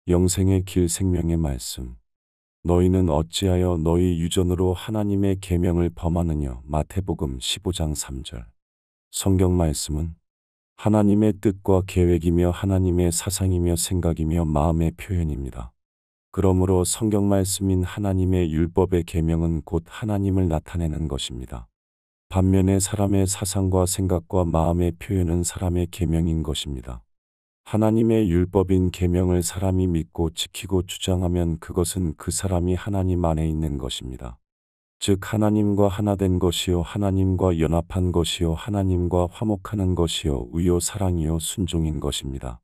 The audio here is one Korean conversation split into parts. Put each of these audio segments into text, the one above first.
영생의 길 생명의 말씀. 너희는 어찌하여 너희 유전으로 하나님의 계명을 범하느냐. 마태복음 15장 3절. 성경 말씀은 하나님의 뜻과 계획이며 하나님의 사상이며 생각이며 마음의 표현입니다. 그러므로 성경 말씀인 하나님의 율법의 계명은 곧 하나님을 나타내는 것입니다. 반면에 사람의 사상과 생각과 마음의 표현은 사람의 계명인 것입니다. 하나님의 율법인 계명을 사람이 믿고 지키고 주장하면 그것은 그 사람이 하나님 안에 있는 것입니다. 즉 하나님과 하나된 것이요 하나님과 연합한 것이요 하나님과 화목하는 것이요 의요 사랑이요 순종인 것입니다.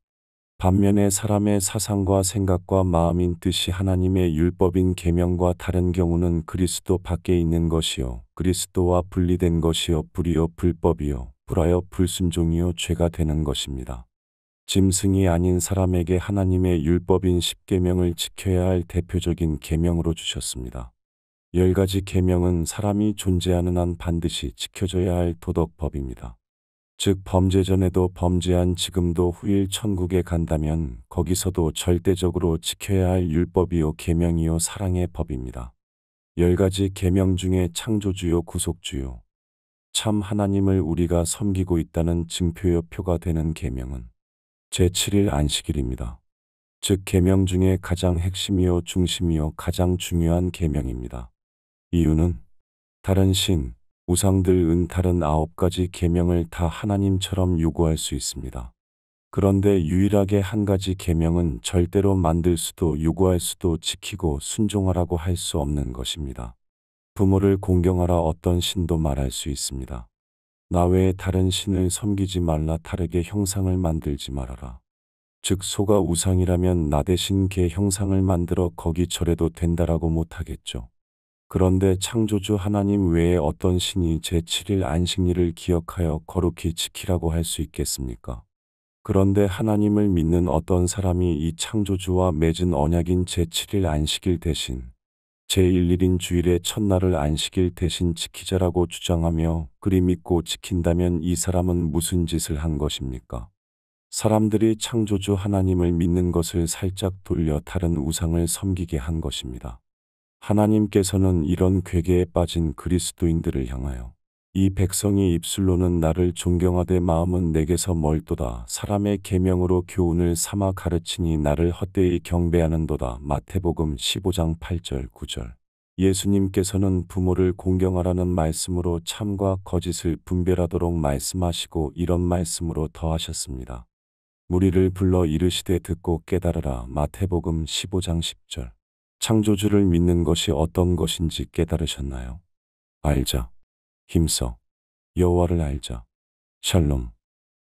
반면에 사람의 사상과 생각과 마음인 뜻이 하나님의 율법인 계명과 다른 경우는 그리스도 밖에 있는 것이요 그리스도와 분리된 것이요 불이요 불법이요 불하여 불순종이요 죄가 되는 것입니다. 짐승이 아닌 사람에게 하나님의 율법인 십계명을 지켜야 할 대표적인 계명으로 주셨습니다. 10가지 계명은 사람이 존재하는 한 반드시 지켜져야 할 도덕법입니다. 즉 범죄 전에도 범죄한 지금도 후일 천국에 간다면 거기서도 절대적으로 지켜야 할 율법이요 계명이요 사랑의 법입니다. 10가지 계명 중에 창조주요 구속주요 참 하나님을 우리가 섬기고 있다는 증표요 표가 되는 계명은 제7일 안식일입니다. 즉 계명 중에 가장 핵심이요 중심이요 가장 중요한 계명입니다. 이유는 다른 신, 우상들 은 다른 9가지 계명을 다 하나님처럼 요구할 수 있습니다. 그런데 유일하게 한 가지 계명은 절대로 만들 수도 요구할 수도 지키고 순종하라고 할 수 없는 것입니다. 부모를 공경하라 어떤 신도 말할 수 있습니다. 나 외에 다른 신을 섬기지 말라 다르게 형상을 만들지 말아라. 즉 소가 우상이라면 나 대신 개 형상을 만들어 거기 절해도 된다라고 못하겠죠. 그런데 창조주 하나님 외에 어떤 신이 제7일 안식일을 기억하여 거룩히 지키라고 할 수 있겠습니까? 그런데 하나님을 믿는 어떤 사람이 이 창조주와 맺은 언약인 제7일 안식일 대신 제11인 주일의 첫날을 안식일 대신 지키자라고 주장하며 그리 믿고 지킨다면 이 사람은 무슨 짓을 한 것입니까? 사람들이 창조주 하나님을 믿는 것을 살짝 돌려 다른 우상을 섬기게 한 것입니다. 하나님께서는 이런 괴계에 빠진 그리스도인들을 향하여 이 백성이 입술로는 나를 존경하되 마음은 내게서 멀도다 사람의 계명으로 교훈을 삼아 가르치니 나를 헛되이 경배하는도다 마태복음 15장 8절 9절. 예수님께서는 부모를 공경하라는 말씀으로 참과 거짓을 분별하도록 말씀하시고 이런 말씀으로 더하셨습니다. 무리를 불러 이르시되 듣고 깨달으라 마태복음 15장 10절. 창조주를 믿는 것이 어떤 것인지 깨달으셨나요? 알자. 힘써. 여호와를 알자. 샬롬.